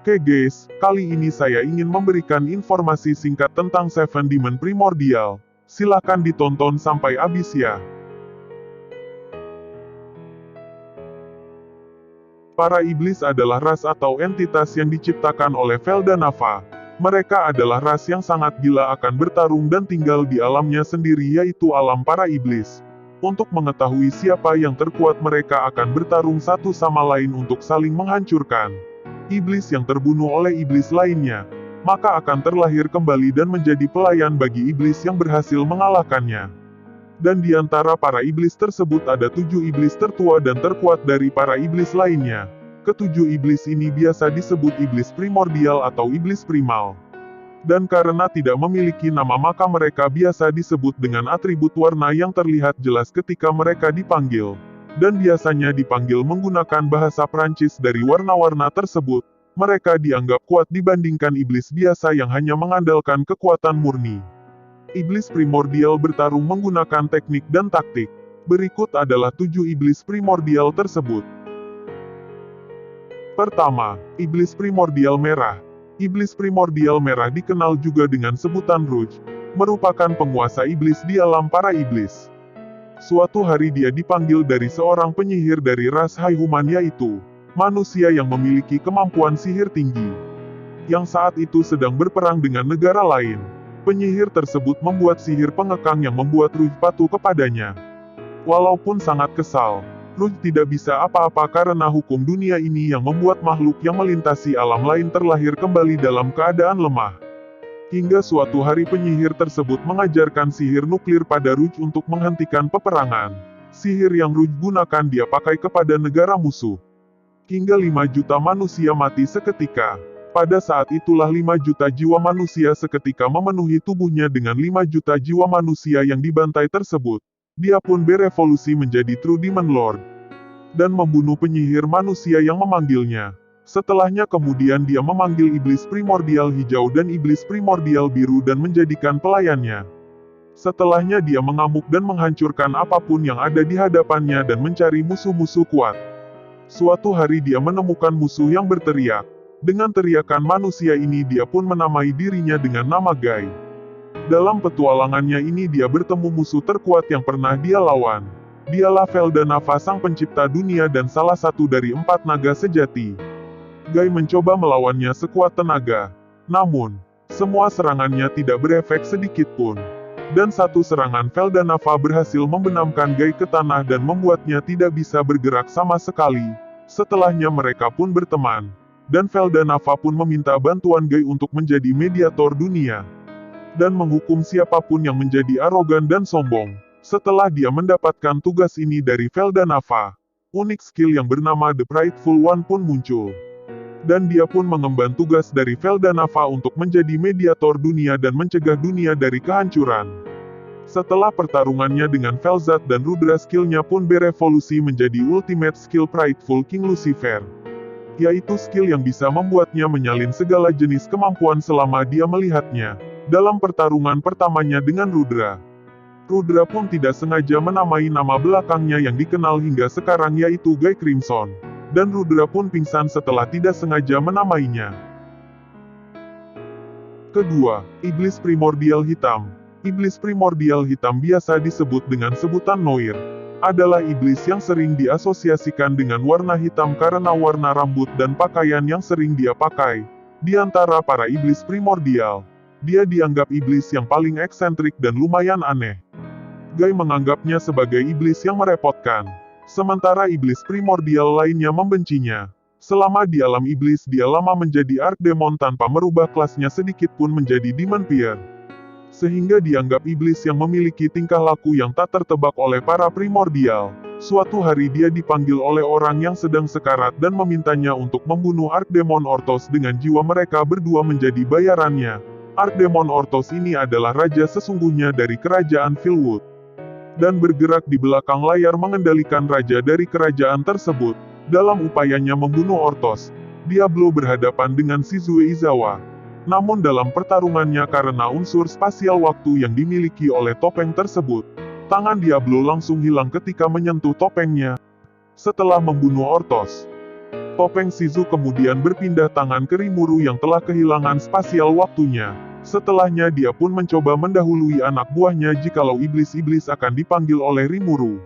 Oke guys, kali ini saya ingin memberikan informasi singkat tentang Seven Demon Primordial. Silakan ditonton sampai habis ya. Para iblis adalah ras atau entitas yang diciptakan oleh Veldanava. Mereka adalah ras yang sangat gila akan bertarung dan tinggal di alamnya sendiri, yaitu alam para iblis. Untuk mengetahui siapa yang terkuat, mereka akan bertarung satu sama lain untuk saling menghancurkan. Iblis yang terbunuh oleh iblis lainnya, maka akan terlahir kembali dan menjadi pelayan bagi iblis yang berhasil mengalahkannya. Dan di antara para iblis tersebut ada 7 iblis tertua dan terkuat dari para iblis lainnya. Ketujuh iblis ini biasa disebut iblis primordial atau iblis primal. Dan karena tidak memiliki nama, maka mereka biasa disebut dengan atribut warna yang terlihat jelas ketika mereka dipanggil. Dan biasanya dipanggil menggunakan bahasa Prancis dari warna-warna tersebut. Mereka dianggap kuat dibandingkan iblis biasa yang hanya mengandalkan kekuatan murni. Iblis primordial bertarung menggunakan teknik dan taktik. Berikut adalah 7 iblis primordial tersebut. Pertama, iblis primordial merah. Iblis primordial merah dikenal juga dengan sebutan Rouge, merupakan penguasa iblis di alam para iblis. Suatu hari dia dipanggil dari seorang penyihir dari ras High-Human, yaitu manusia yang memiliki kemampuan sihir tinggi, yang saat itu sedang berperang dengan negara lain. Penyihir tersebut membuat sihir pengekang yang membuat Rouge patuh kepadanya. Walaupun sangat kesal, Rouge tidak bisa apa-apa karena hukum dunia ini yang membuat makhluk yang melintasi alam lain terlahir kembali dalam keadaan lemah. Hingga suatu hari penyihir tersebut mengajarkan sihir nuklir pada Rouge untuk menghentikan peperangan. Sihir yang Rouge gunakan dia pakai kepada negara musuh. Hingga 5 juta manusia mati seketika. Pada saat itulah 5 juta jiwa manusia seketika memenuhi tubuhnya. Dengan 5 juta jiwa manusia yang dibantai tersebut, dia pun berevolusi menjadi True Demon Lord, dan membunuh penyihir manusia yang memanggilnya. Setelahnya kemudian dia memanggil iblis primordial hijau dan iblis primordial biru dan menjadikan pelayannya. Setelahnya dia mengamuk dan menghancurkan apapun yang ada di hadapannya dan mencari musuh-musuh kuat. Suatu hari dia menemukan musuh yang berteriak. Dengan teriakan manusia ini dia pun menamai dirinya dengan nama Guy. Dalam petualangannya ini dia bertemu musuh terkuat yang pernah dia lawan. Dialah Veldanava, sang pencipta dunia dan salah satu dari 4 naga sejati. Guy mencoba melawannya sekuat tenaga. Namun, semua serangannya tidak berefek sedikit pun. Dan satu serangan Veldanava berhasil membenamkan Guy ke tanah dan membuatnya tidak bisa bergerak sama sekali. Setelahnya mereka pun berteman. Dan Veldanava pun meminta bantuan Guy untuk menjadi mediator dunia. Dan menghukum siapapun yang menjadi arogan dan sombong. Setelah dia mendapatkan tugas ini dari Veldanava, unik skill yang bernama The Prideful One pun muncul. Dan dia pun mengemban tugas dari Veldanava untuk menjadi mediator dunia dan mencegah dunia dari kehancuran. Setelah pertarungannya dengan Velzat dan Rudra, skillnya pun berevolusi menjadi Ultimate Skill Prideful King Lucifer, yaitu skill yang bisa membuatnya menyalin segala jenis kemampuan selama dia melihatnya. Dalam pertarungan pertamanya dengan Rudra, Rudra pun tidak sengaja menamai nama belakangnya yang dikenal hingga sekarang, yaitu Guy Crimson. Dan Rudra pun pingsan setelah tidak sengaja menamainya. Kedua, iblis primordial hitam. Iblis primordial hitam biasa disebut dengan sebutan Noir, adalah iblis yang sering diasosiasikan dengan warna hitam karena warna rambut dan pakaian yang sering dia pakai. Di antara para iblis primordial, dia dianggap iblis yang paling eksentrik dan lumayan aneh. Guy menganggapnya sebagai iblis yang merepotkan, sementara iblis primordial lainnya membencinya. Selama di alam iblis dia lama menjadi Archdemon tanpa merubah kelasnya sedikit pun menjadi Demon Peer, sehingga dianggap iblis yang memiliki tingkah laku yang tak tertebak oleh para primordial. Suatu hari dia dipanggil oleh orang yang sedang sekarat dan memintanya untuk membunuh Archdemon Orthos dengan jiwa mereka berdua menjadi bayarannya. Archdemon Orthos ini adalah raja sesungguhnya dari kerajaan Philwood, dan bergerak di belakang layar mengendalikan raja dari kerajaan tersebut. Dalam upayanya membunuh Orthos, Diablo berhadapan dengan Shizue Izawa. Namun dalam pertarungannya karena unsur spasial waktu yang dimiliki oleh topeng tersebut, tangan Diablo langsung hilang ketika menyentuh topengnya. Setelah membunuh Orthos, Topeng Shizu kemudian berpindah tangan ke Rimuru yang telah kehilangan spasial waktunya. Setelahnya dia pun mencoba mendahului anak buahnya jikalau iblis-iblis akan dipanggil oleh Rimuru.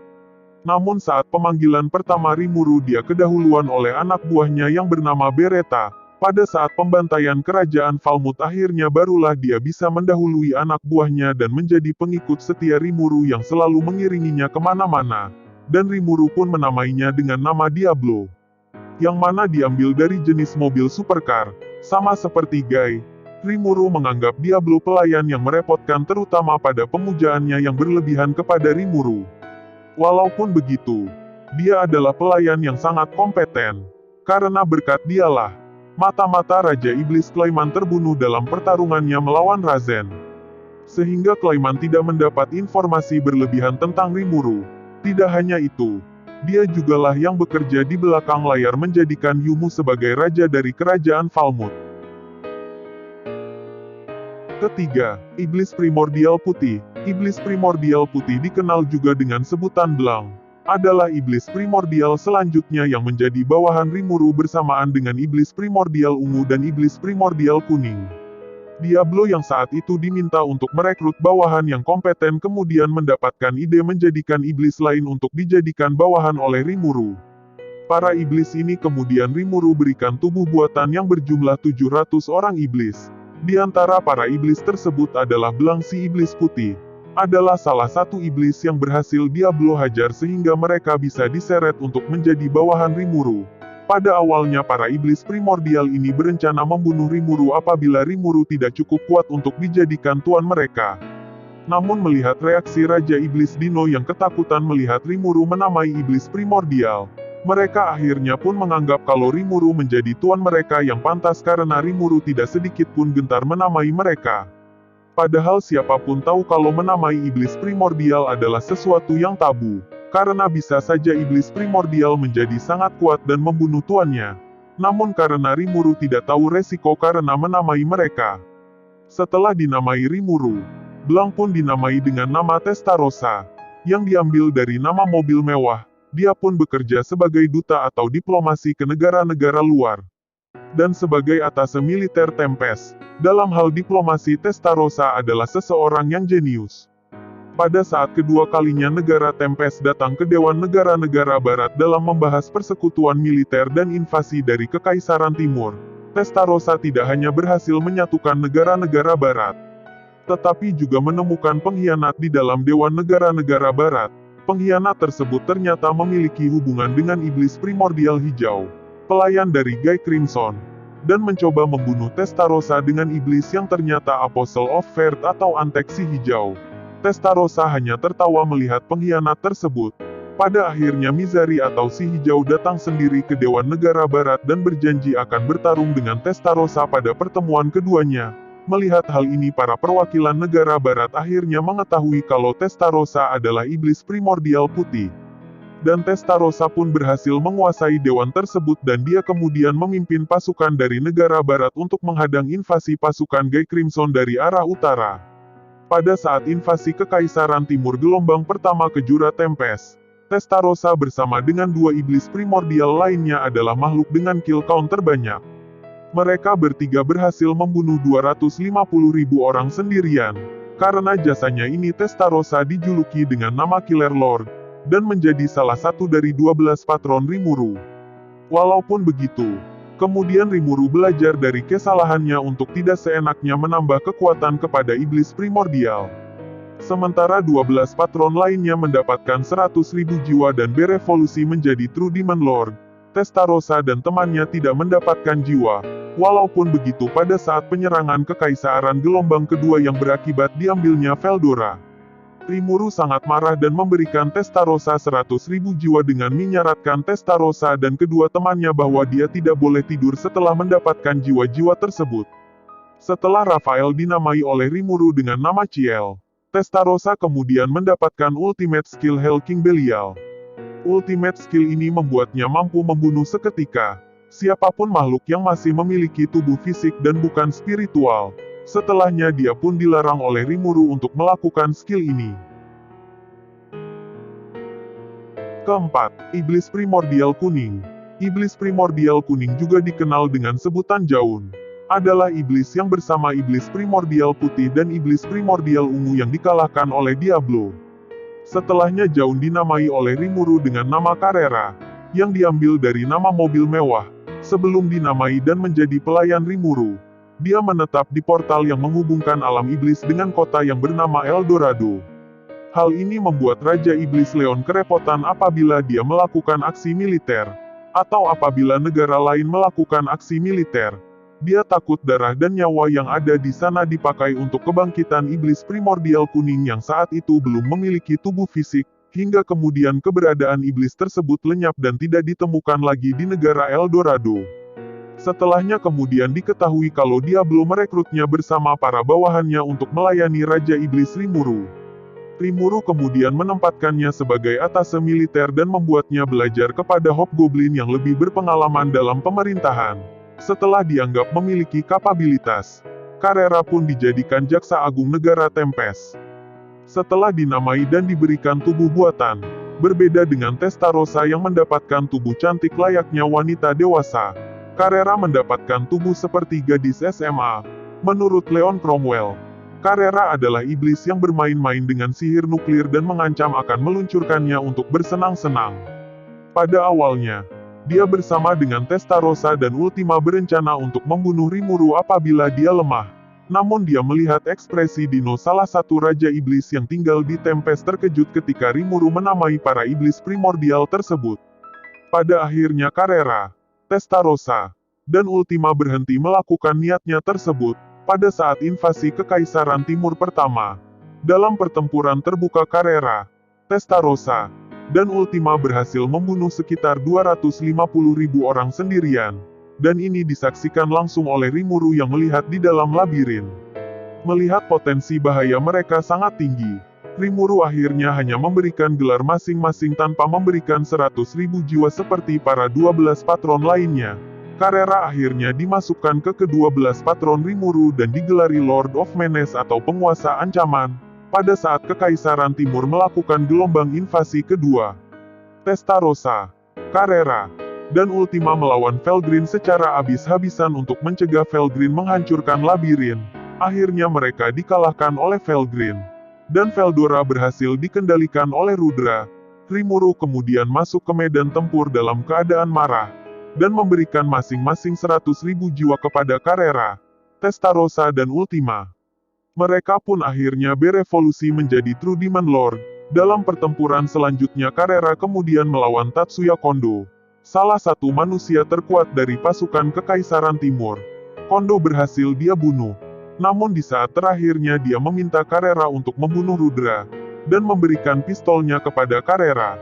Namun saat pemanggilan pertama Rimuru dia kedahuluan oleh anak buahnya yang bernama Beretta. Pada saat pembantaian kerajaan Falmouth akhirnya barulah dia bisa mendahului anak buahnya dan menjadi pengikut setia Rimuru yang selalu mengiringinya kemana-mana. Dan Rimuru pun menamainya dengan nama Diablo, yang mana diambil dari jenis mobil supercar. Sama seperti Guy, Rimuru menganggap Diablo pelayan yang merepotkan terutama pada pemujaannya yang berlebihan kepada Rimuru. Walaupun begitu, dia adalah pelayan yang sangat kompeten. Karena berkat dialah, mata-mata Raja Iblis Clayman terbunuh dalam pertarungannya melawan Razen. Sehingga Clayman tidak mendapat informasi berlebihan tentang Rimuru. Tidak hanya itu, dia jugalah yang bekerja di belakang layar menjadikan Yumu sebagai raja dari kerajaan Falmouth. Ketiga, Iblis Primordial Putih. Iblis Primordial Putih dikenal juga dengan sebutan Belang. Adalah iblis primordial selanjutnya yang menjadi bawahan Rimuru bersamaan dengan iblis primordial ungu dan iblis primordial kuning. Diablo yang saat itu diminta untuk merekrut bawahan yang kompeten kemudian mendapatkan ide menjadikan iblis lain untuk dijadikan bawahan oleh Rimuru. Para iblis ini kemudian Rimuru berikan tubuh buatan yang berjumlah 700 orang iblis. Di antara para iblis tersebut adalah Belang si Iblis Putih. Adalah salah satu iblis yang berhasil Diablo hajar sehingga mereka bisa diseret untuk menjadi bawahan Rimuru. Pada awalnya para iblis primordial ini berencana membunuh Rimuru apabila Rimuru tidak cukup kuat untuk dijadikan tuan mereka. Namun melihat reaksi Raja Iblis Dino yang ketakutan melihat Rimuru menamai iblis primordial, mereka akhirnya pun menganggap kalau Rimuru menjadi tuan mereka yang pantas karena Rimuru tidak sedikit pun gentar menamai mereka. Padahal siapapun tahu kalau menamai iblis primordial adalah sesuatu yang tabu. Karena bisa saja iblis primordial menjadi sangat kuat dan membunuh tuannya. Namun karena Rimuru tidak tahu resiko karena menamai mereka. Setelah dinamai Rimuru, Belang pun dinamai dengan nama Testarossa, yang diambil dari nama mobil mewah. Dia pun bekerja sebagai duta atau diplomasi ke negara-negara luar. Dan sebagai atase militer Tempest, dalam hal diplomasi Testarossa adalah seseorang yang jenius. Pada saat kedua kalinya negara Tempest datang ke Dewan Negara-Negara Barat dalam membahas persekutuan militer dan invasi dari Kekaisaran Timur, Testarossa tidak hanya berhasil menyatukan negara-negara Barat, tetapi juga menemukan pengkhianat di dalam Dewan Negara-Negara Barat. Pengkhianat tersebut ternyata memiliki hubungan dengan iblis primordial hijau, pelayan dari Guy Crimson, dan mencoba membunuh Testarossa dengan iblis yang ternyata Apostle of Fate atau Antek si hijau. Testarossa hanya tertawa melihat pengkhianat tersebut. Pada akhirnya Mizari atau si hijau datang sendiri ke Dewan Negara Barat dan berjanji akan bertarung dengan Testarossa pada pertemuan keduanya. Melihat hal ini para perwakilan negara Barat akhirnya mengetahui kalau Testarossa adalah iblis primordial putih. Dan Testarossa pun berhasil menguasai dewan tersebut dan dia kemudian memimpin pasukan dari negara Barat untuk menghadang invasi pasukan Guy Crimson dari arah utara. Pada saat invasi Kekaisaran Timur gelombang pertama ke Jura Tempest, Testarossa bersama dengan dua iblis primordial lainnya adalah makhluk dengan kill count terbanyak. Mereka bertiga berhasil membunuh 250.000 orang sendirian. Karena jasanya ini Testarossa dijuluki dengan nama Killer Lord, dan menjadi salah satu dari 12 patron Rimuru. Walaupun begitu, kemudian Rimuru belajar dari kesalahannya untuk tidak seenaknya menambah kekuatan kepada iblis primordial. Sementara 12 patron lainnya mendapatkan 100.000 jiwa dan berevolusi menjadi True Demon Lord, Testarossa dan temannya tidak mendapatkan jiwa. Walaupun begitu pada saat penyerangan Kekaisaran gelombang kedua yang berakibat diambilnya Veldora, Rimuru sangat marah dan memberikan Testarossa 100.000 jiwa dengan menyaratkan Testarossa dan kedua temannya bahwa dia tidak boleh tidur setelah mendapatkan jiwa-jiwa tersebut. Setelah Raphael dinamai oleh Rimuru dengan nama Ciel, Testarossa kemudian mendapatkan Ultimate Skill Hell King Belial. Ultimate Skill ini membuatnya mampu membunuh seketika siapapun makhluk yang masih memiliki tubuh fisik dan bukan spiritual. Setelahnya dia pun dilarang oleh Rimuru untuk melakukan skill ini. Keempat, Iblis Primordial Kuning. Iblis primordial kuning juga dikenal dengan sebutan Jaun. Adalah iblis yang bersama iblis primordial putih dan iblis primordial ungu yang dikalahkan oleh Diablo. Setelahnya Jaun dinamai oleh Rimuru dengan nama Carrera, yang diambil dari nama mobil mewah. Sebelum dinamai dan menjadi pelayan Rimuru, dia menetap di portal yang menghubungkan alam iblis dengan kota yang bernama Eldorado. Hal ini membuat Raja Iblis Leon kerepotan apabila dia melakukan aksi militer, atau apabila negara lain melakukan aksi militer. Dia takut darah dan nyawa yang ada di sana dipakai untuk kebangkitan iblis primordial kuning yang saat itu belum memiliki tubuh fisik, hingga kemudian keberadaan iblis tersebut lenyap dan tidak ditemukan lagi di negara Eldorado. Setelahnya kemudian diketahui kalau Diablo merekrutnya bersama para bawahannya untuk melayani Raja Iblis Rimuru. Rimuru kemudian menempatkannya sebagai atase militer dan membuatnya belajar kepada Hobgoblin yang lebih berpengalaman dalam pemerintahan. Setelah dianggap memiliki kapabilitas, Carrera pun dijadikan Jaksa Agung Negara Tempest. Setelah dinamai dan diberikan tubuh buatan, berbeda dengan Testarossa yang mendapatkan tubuh cantik layaknya wanita dewasa, Carrera mendapatkan tubuh seperti gadis SMA. Menurut Leon Cromwell, Carrera adalah iblis yang bermain-main dengan sihir nuklir dan mengancam akan meluncurkannya untuk bersenang-senang. Pada awalnya, dia bersama dengan Testarossa dan Ultima berencana untuk membunuh Rimuru apabila dia lemah. Namun dia melihat ekspresi Dino, salah satu Raja Iblis yang tinggal di Tempest, terkejut ketika Rimuru menamai para iblis primordial tersebut. Pada akhirnya Carrera, Testarossa, dan Ultima berhenti melakukan niatnya tersebut, pada saat invasi Kekaisaran Timur pertama. Dalam pertempuran terbuka Carrera, Testarossa, dan Ultima berhasil membunuh sekitar 250.000 orang sendirian, dan ini disaksikan langsung oleh Rimuru yang melihat di dalam labirin. Melihat potensi bahaya mereka sangat tinggi, Rimuru akhirnya hanya memberikan gelar masing-masing tanpa memberikan 100.000 jiwa seperti para 12 patron lainnya. Carrera akhirnya dimasukkan ke ke-12 patron Rimuru dan digelari Lord of Menace atau penguasa ancaman. Pada saat Kekaisaran Timur melakukan gelombang invasi kedua, Testarossa, Carrera, dan Ultima melawan Felgreen secara habis-habisan untuk mencegah Felgreen menghancurkan labirin. Akhirnya mereka dikalahkan oleh Felgreen, dan Veldora berhasil dikendalikan oleh Rudra. Rimuru kemudian masuk ke medan tempur dalam keadaan marah, dan memberikan masing-masing 100.000 jiwa kepada Carrera, Testarossa dan Ultima. Mereka pun akhirnya berevolusi menjadi True Demon Lord. Dalam pertempuran selanjutnya Carrera kemudian melawan Tatsuya Kondo, salah satu manusia terkuat dari pasukan Kekaisaran Timur. Kondo berhasil dia bunuh. Namun di saat terakhirnya dia meminta Carrera untuk membunuh Rudra, dan memberikan pistolnya kepada Carrera.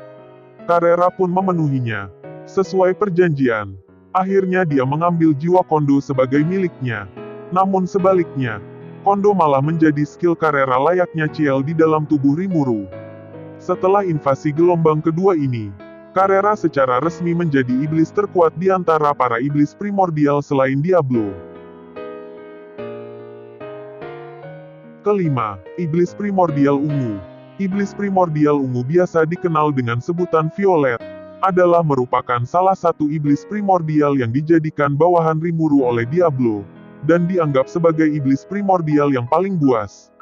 Carrera pun memenuhinya. Sesuai perjanjian, akhirnya dia mengambil jiwa Kondo sebagai miliknya. Namun sebaliknya, Kondo malah menjadi skill Carrera layaknya Ciel di dalam tubuh Rimuru. Setelah invasi gelombang kedua ini, Carrera secara resmi menjadi iblis terkuat di antara para iblis primordial selain Diablo. Kelima, Iblis Primordial Ungu. Iblis Primordial Ungu biasa dikenal dengan sebutan Violet, adalah merupakan salah satu iblis primordial yang dijadikan bawahan Rimuru oleh Diablo, dan dianggap sebagai iblis primordial yang paling buas.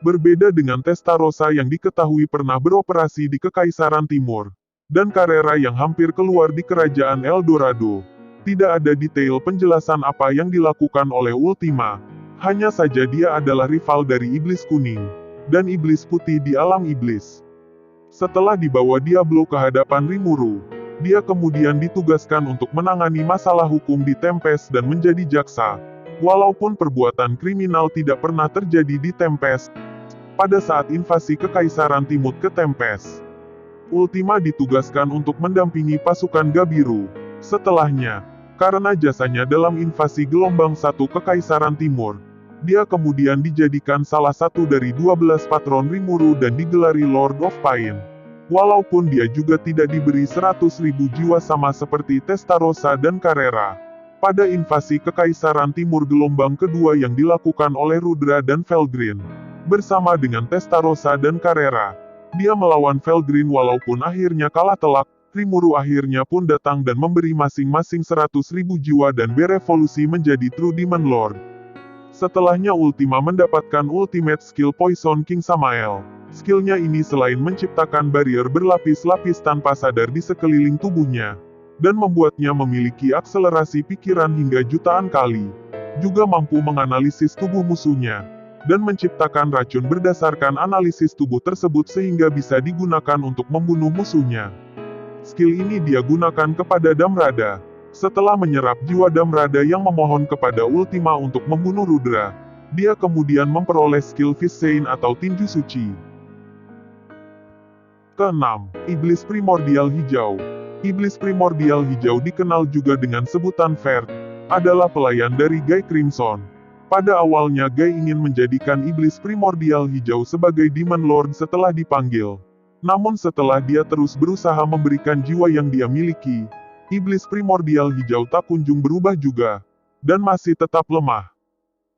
Berbeda dengan Testarossa yang diketahui pernah beroperasi di Kekaisaran Timur, dan Carrera yang hampir keluar di Kerajaan Eldorado, tidak ada detail penjelasan apa yang dilakukan oleh Ultima. Hanya saja dia adalah rival dari Iblis Kuning, dan Iblis Putih di alam iblis. Setelah dibawa Diablo ke hadapan Rimuru, dia kemudian ditugaskan untuk menangani masalah hukum di Tempest dan menjadi jaksa. Walaupun perbuatan kriminal tidak pernah terjadi di Tempest, pada saat invasi Kekaisaran Timur ke Tempest, Ultima ditugaskan untuk mendampingi pasukan Gabiru. Setelahnya, karena jasanya dalam invasi gelombang 1 Kekaisaran Timur, dia kemudian dijadikan salah satu dari 12 patron Rimuru dan digelari Lord of Pain. Walaupun dia juga tidak diberi 100.000 jiwa sama seperti Testarossa dan Carrera. Pada invasi Kekaisaran Timur gelombang kedua yang dilakukan oleh Rudra dan Felgreen, bersama dengan Testarossa dan Carrera, dia melawan Felgreen walaupun akhirnya kalah telak. Rimuru akhirnya pun datang dan memberi masing-masing 100.000 jiwa dan berevolusi menjadi True Demon Lord. Setelahnya Ultima mendapatkan Ultimate Skill Poison King Samael. Skillnya ini selain menciptakan barrier berlapis-lapis tanpa sadar di sekeliling tubuhnya, dan membuatnya memiliki akselerasi pikiran hingga jutaan kali, juga mampu menganalisis tubuh musuhnya, dan menciptakan racun berdasarkan analisis tubuh tersebut sehingga bisa digunakan untuk membunuh musuhnya. Skill ini dia gunakan kepada Damrada. Setelah menyerap jiwa Damrada yang memohon kepada Ultima untuk membunuh Rudra, dia kemudian memperoleh skill Vissein atau tinju suci. Keenam, Iblis Primordial Hijau. Iblis Primordial Hijau dikenal juga dengan sebutan Vert, adalah pelayan dari Gai Crimson. Pada awalnya Gai ingin menjadikan Iblis Primordial Hijau sebagai Demon Lord setelah dipanggil. Namun setelah dia terus berusaha memberikan jiwa yang dia miliki, Iblis Primordial Hijau tak kunjung berubah juga, dan masih tetap lemah.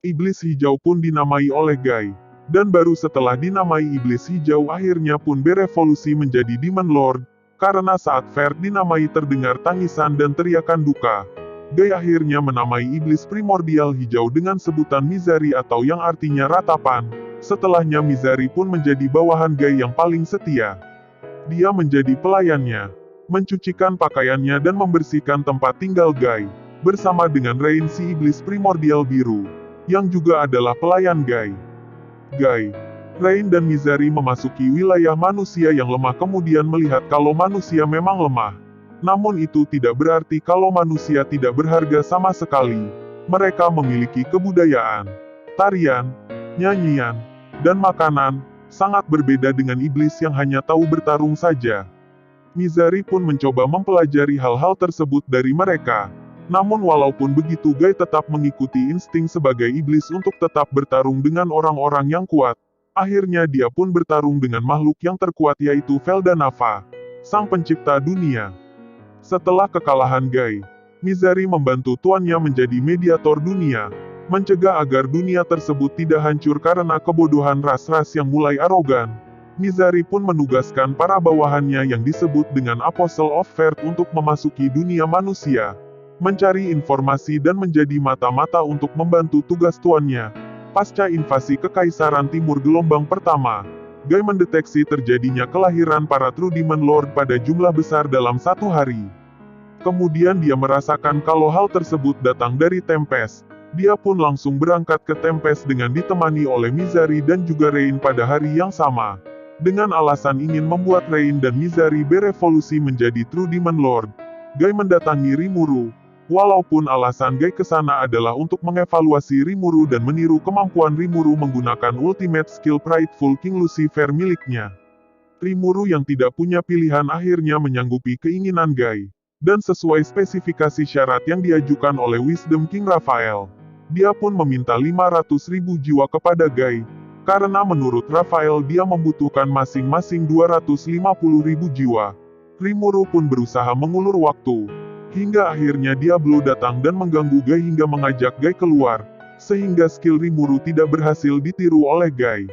Iblis Hijau pun dinamai oleh Gai, dan baru setelah dinamai Iblis Hijau akhirnya pun berevolusi menjadi Demon Lord, karena saat Vert dinamai terdengar tangisan dan teriakan duka. Gai akhirnya menamai Iblis Primordial Hijau dengan sebutan Mizari atau yang artinya ratapan. Setelahnya Mizari pun menjadi bawahan Gai yang paling setia. Dia menjadi pelayannya, mencucikan pakaiannya dan membersihkan tempat tinggal Gai, bersama dengan Rain si Iblis Primordial Biru, yang juga adalah pelayan Gai. Gai, Rain dan Mizari memasuki wilayah manusia yang lemah kemudian melihat kalau manusia memang lemah. Namun itu tidak berarti kalau manusia tidak berharga sama sekali. Mereka memiliki kebudayaan, tarian, nyanyian, dan makanan, sangat berbeda dengan iblis yang hanya tahu bertarung saja. Mizari pun mencoba mempelajari hal-hal tersebut dari mereka. Namun walaupun begitu Gai tetap mengikuti insting sebagai iblis untuk tetap bertarung dengan orang-orang yang kuat. Akhirnya dia pun bertarung dengan makhluk yang terkuat yaitu Veldanava, sang pencipta dunia. Setelah kekalahan Gai, Mizari membantu tuannya menjadi mediator dunia, mencegah agar dunia tersebut tidak hancur karena kebodohan ras-ras yang mulai arogan. Mizari pun menugaskan para bawahannya yang disebut dengan Apostle of Vert untuk memasuki dunia manusia, mencari informasi dan menjadi mata-mata untuk membantu tugas tuannya. Pasca invasi Kekaisaran Timur gelombang pertama, Gai mendeteksi terjadinya kelahiran para True Demon Lord pada jumlah besar dalam satu hari. Kemudian dia merasakan kalau hal tersebut datang dari Tempest. Dia pun langsung berangkat ke Tempest dengan ditemani oleh Mizari dan juga Rain pada hari yang sama. Dengan alasan ingin membuat Rain dan Mizari berevolusi menjadi True Demon Lord, Gai mendatangi Rimuru. Walaupun alasan Gai ke sana adalah untuk mengevaluasi Rimuru dan meniru kemampuan Rimuru menggunakan Ultimate Skill Prideful King Lucifer miliknya. Rimuru yang tidak punya pilihan akhirnya menyanggupi keinginan Gai. Dan sesuai spesifikasi syarat yang diajukan oleh Wisdom King Raphael, dia pun meminta 500.000 jiwa kepada Gai. Karena menurut Raphael dia membutuhkan masing-masing 250.000 jiwa. Rimuru pun berusaha mengulur waktu. Hingga akhirnya Diablo datang dan mengganggu Gai hingga mengajak Gai keluar, sehingga skill Rimuru tidak berhasil ditiru oleh Gai.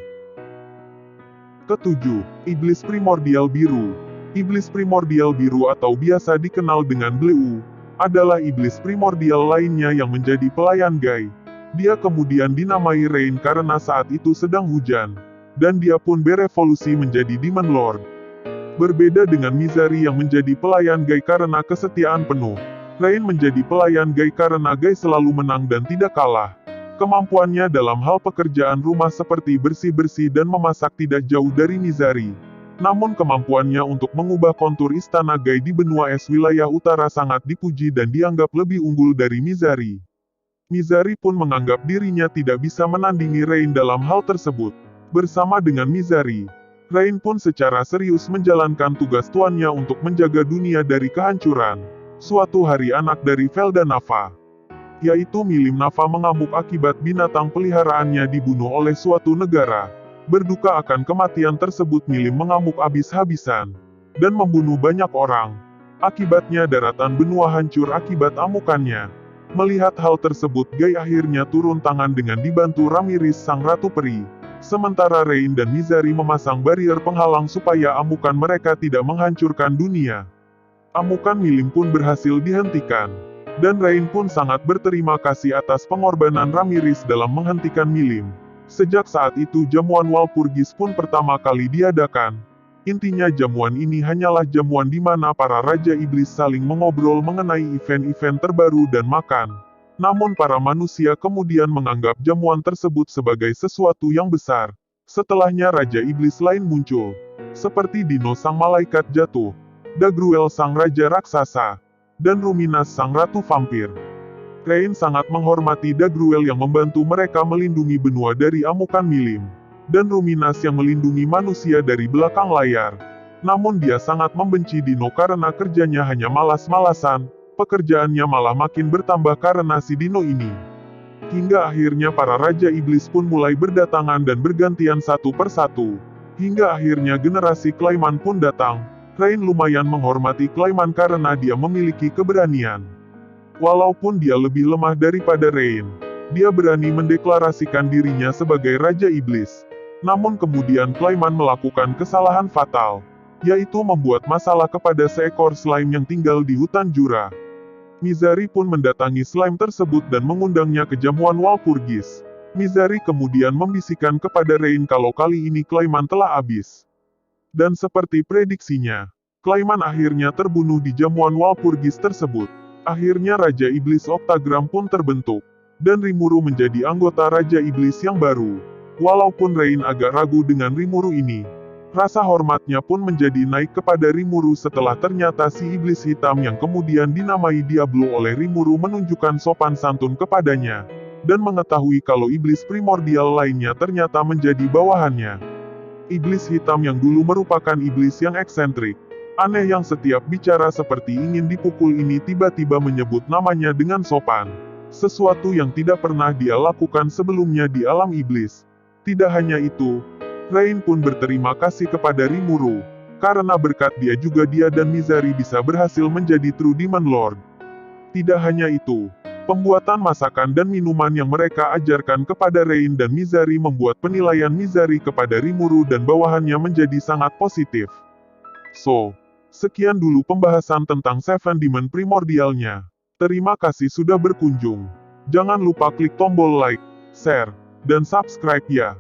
Ketujuh, Iblis Primordial Biru. Iblis Primordial Biru atau biasa dikenal dengan Bleu, adalah iblis primordial lainnya yang menjadi pelayan Gai. Dia kemudian dinamai Rain karena saat itu sedang hujan, dan dia pun berevolusi menjadi Demon Lord. Berbeda dengan Mizari yang menjadi pelayan Gai karena kesetiaan penuh, Rain menjadi pelayan Gai karena Gai selalu menang dan tidak kalah. Kemampuannya dalam hal pekerjaan rumah seperti bersih-bersih dan memasak tidak jauh dari Mizari. Namun kemampuannya untuk mengubah kontur istana Gai di benua es wilayah utara sangat dipuji dan dianggap lebih unggul dari Mizari. Mizari pun menganggap dirinya tidak bisa menandingi Rain dalam hal tersebut. Bersama dengan Mizari, Rain pun secara serius menjalankan tugas tuannya untuk menjaga dunia dari kehancuran. Suatu hari anak dari Veldanava, yaitu Milim Nava mengamuk akibat binatang peliharaannya dibunuh oleh suatu negara. Berduka akan kematian tersebut Milim mengamuk habis-habisan, dan membunuh banyak orang. Akibatnya daratan benua hancur akibat amukannya. Melihat hal tersebut Gai akhirnya turun tangan dengan dibantu Ramiris sang Ratu Peri. Sementara Rain dan Mizari memasang barrier penghalang supaya amukan mereka tidak menghancurkan dunia. Amukan milim pun berhasil dihentikan. Dan Rain pun sangat berterima kasih atas pengorbanan Ramirez dalam menghentikan milim. Sejak saat itu jamuan Walpurgis pun pertama kali diadakan. Intinya jamuan ini hanyalah jamuan di mana para Raja Iblis saling mengobrol mengenai event-event terbaru dan makan. Namun para manusia kemudian menganggap jamuan tersebut sebagai sesuatu yang besar. Setelahnya Raja Iblis lain muncul. Seperti Dino sang malaikat jatuh, Dagruel sang raja raksasa, dan Ruminas sang ratu vampir. Rain sangat menghormati Dagruel yang membantu mereka melindungi benua dari amukan milim, dan Ruminas yang melindungi manusia dari belakang layar. Namun dia sangat membenci Dino karena kerjanya hanya malas-malasan, pekerjaannya malah makin bertambah karena si Dino ini. Hingga akhirnya para Raja Iblis pun mulai berdatangan dan bergantian satu persatu. Hingga akhirnya generasi Klaiman pun datang. Rain lumayan menghormati Klaiman karena dia memiliki keberanian. Walaupun dia lebih lemah daripada Rain, dia berani mendeklarasikan dirinya sebagai Raja Iblis. Namun kemudian Klaiman melakukan kesalahan fatal, yaitu membuat masalah kepada seekor slime yang tinggal di hutan Jura. Mizari pun mendatangi slime tersebut dan mengundangnya ke jamuan Walpurgis. Mizari kemudian membisikkan kepada Rain kalau kali ini Klaiman telah habis. Dan seperti prediksinya, Klaiman akhirnya terbunuh di jamuan Walpurgis tersebut. Akhirnya Raja Iblis Octagram pun terbentuk, dan Rimuru menjadi anggota Raja Iblis yang baru. Walaupun Rain agak ragu dengan Rimuru ini, rasa hormatnya pun menjadi naik kepada Rimuru setelah ternyata si Iblis Hitam yang kemudian dinamai Diablo oleh Rimuru menunjukkan sopan santun kepadanya, dan mengetahui kalau iblis primordial lainnya ternyata menjadi bawahannya. Iblis hitam yang dulu merupakan iblis yang eksentrik, aneh yang setiap bicara seperti ingin dipukul ini tiba-tiba menyebut namanya dengan sopan. Sesuatu yang tidak pernah dia lakukan sebelumnya di alam iblis. Tidak hanya itu, Rain pun berterima kasih kepada Rimuru, karena berkat dia juga dia dan Mizari bisa berhasil menjadi True Demon Lord. Tidak hanya itu, pembuatan masakan dan minuman yang mereka ajarkan kepada Rain dan Mizari membuat penilaian Mizari kepada Rimuru dan bawahannya menjadi sangat positif. So, sekian dulu pembahasan tentang Seven Demon Primordialnya. Terima kasih sudah berkunjung. Jangan lupa klik tombol like, share, dan subscribe ya.